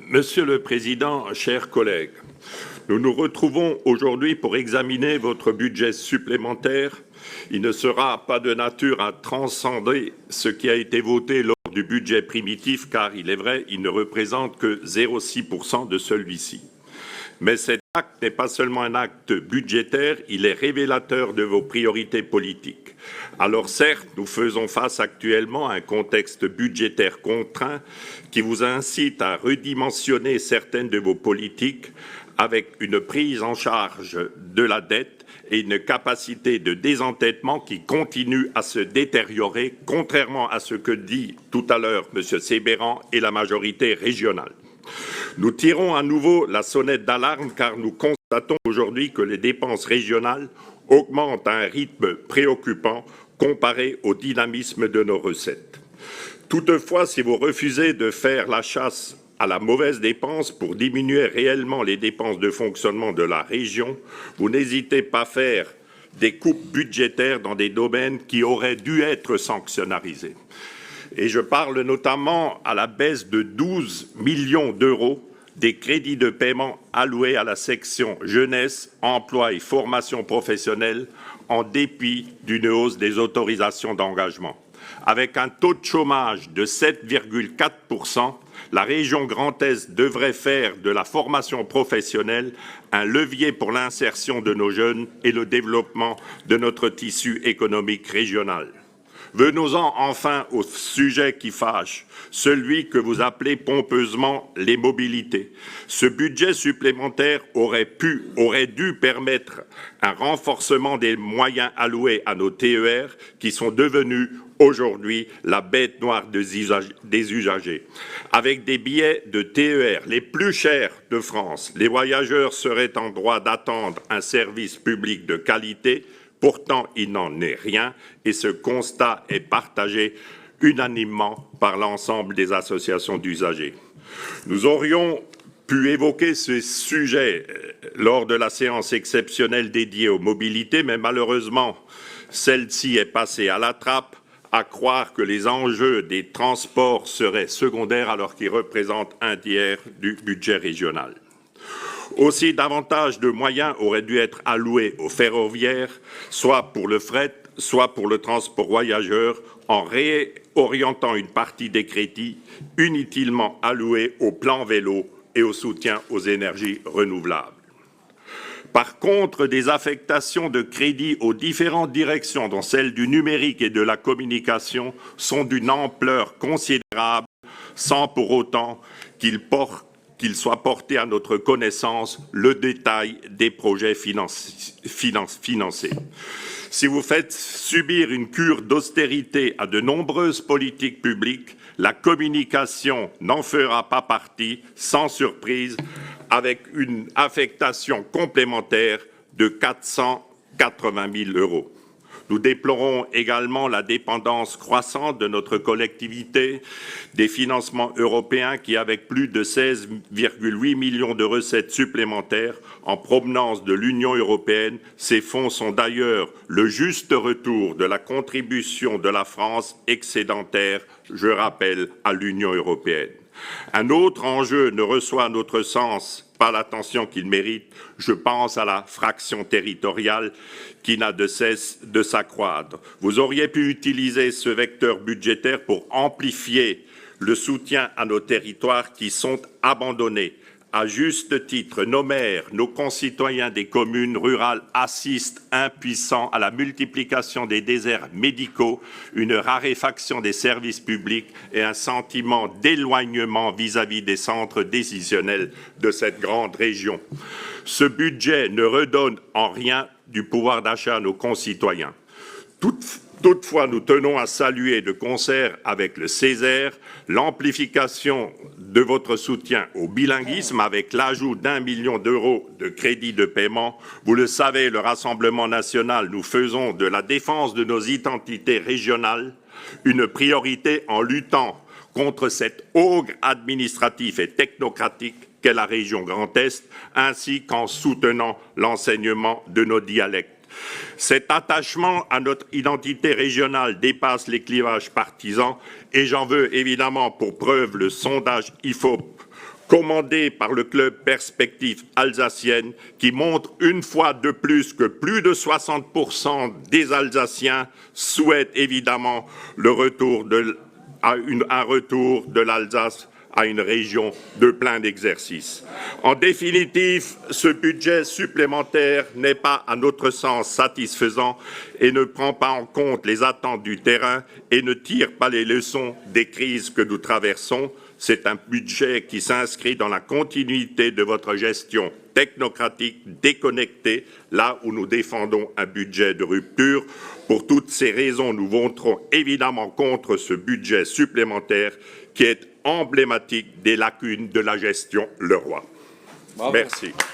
Monsieur le Président, chers collègues, nous nous retrouvons aujourd'hui pour examiner votre budget supplémentaire. Il ne sera pas de nature à transcender ce qui a été voté lors du budget primitif, car il est vrai, il ne représente que 0,6% de celui-ci. Mais cet acte n'est pas seulement un acte budgétaire, il est révélateur de vos priorités politiques. Alors certes, nous faisons face actuellement à un contexte budgétaire contraint qui vous incite à redimensionner certaines de vos politiques avec une prise en charge de la dette et une capacité de désendettement qui continue à se détériorer, contrairement à ce que dit tout à l'heure M. Sébéran et la majorité régionale. Nous tirons à nouveau la sonnette d'alarme car nous constatons aujourd'hui que les dépenses régionales augmentent à un rythme préoccupant comparé au dynamisme de nos recettes. Toutefois, si vous refusez de faire la chasse à la mauvaise dépense pour diminuer réellement les dépenses de fonctionnement de la région, vous n'hésitez pas à faire des coupes budgétaires dans des domaines qui auraient dû être sanctionnalisés. Et je parle notamment à la baisse de 12 millions d'euros des crédits de paiement alloués à la section jeunesse, emploi et formation professionnelle, en dépit d'une hausse des autorisations d'engagement. Avec un taux de chômage de 7,4%, la région Grand Est devrait faire de la formation professionnelle un levier pour l'insertion de nos jeunes et le développement de notre tissu économique régional. Venons-en enfin au sujet qui fâche, celui que vous appelez pompeusement les mobilités. Ce budget supplémentaire aurait dû permettre un renforcement des moyens alloués à nos TER qui sont devenus aujourd'hui la bête noire des usagers. Avec des billets de TER les plus chers de France, les voyageurs seraient en droit d'attendre un service public de qualité. Pourtant, il n'en est rien et ce constat est partagé unanimement par l'ensemble des associations d'usagers. Nous aurions pu évoquer ce sujet lors de la séance exceptionnelle dédiée aux mobilités, mais malheureusement, celle-ci est passée à la trappe, à croire que les enjeux des transports seraient secondaires alors qu'ils représentent un tiers du budget régional. Aussi, davantage de moyens auraient dû être alloués aux ferroviaires, soit pour le fret, soit pour le transport voyageur, en réorientant une partie des crédits inutilement alloués au plan vélo et au soutien aux énergies renouvelables. Par contre, des affectations de crédits aux différentes directions, dont celle du numérique et de la communication, sont d'une ampleur considérable, sans pour autant qu'il soit porté à notre connaissance le détail des projets financés. Si vous faites subir une cure d'austérité à de nombreuses politiques publiques, la communication n'en fera pas partie, sans surprise, avec une affectation complémentaire de 480 000 €. Nous déplorons également la dépendance croissante de notre collectivité des financements européens qui, avec plus de 16,8 millions de recettes supplémentaires en provenance de l'Union européenne, ces fonds sont d'ailleurs le juste retour de la contribution de la France excédentaire, je rappelle, à l'Union européenne. Un autre enjeu ne reçoit, à notre sens, pas l'attention qu'il mérite. Je pense à la fraction territoriale qui n'a de cesse de s'accroître. Vous auriez pu utiliser ce vecteur budgétaire pour amplifier le soutien à nos territoires qui sont abandonnés. À juste titre, nos maires, nos concitoyens des communes rurales assistent impuissants à la multiplication des déserts médicaux, une raréfaction des services publics et un sentiment d'éloignement vis-à-vis des centres décisionnels de cette grande région. Ce budget ne redonne en rien du pouvoir d'achat à nos concitoyens. Toutefois, nous tenons à saluer de concert avec le Césaire l'amplification de votre soutien au bilinguisme avec l'ajout d'1 million d'euros de crédits de paiement. Vous le savez, le Rassemblement national, nous faisons de la défense de nos identités régionales une priorité en luttant contre cet ogre administratif et technocratique qu'est la région Grand Est, ainsi qu'en soutenant l'enseignement de nos dialectes. Cet attachement à notre identité régionale dépasse les clivages partisans et j'en veux évidemment pour preuve le sondage IFOP commandé par le club Perspective Alsacienne, qui montre une fois de plus que plus de 60% des Alsaciens souhaitent évidemment un retour de l'Alsace à une région de plein d'exercice. En définitive, ce budget supplémentaire n'est pas, à notre sens, satisfaisant et ne prend pas en compte les attentes du terrain et ne tire pas les leçons des crises que nous traversons. C'est un budget qui s'inscrit dans la continuité de votre gestion technocratique déconnectée, là où nous défendons un budget de rupture. Pour toutes ces raisons, nous voterons évidemment contre ce budget supplémentaire qui est emblématique des lacunes de la gestion Leroy. Merci.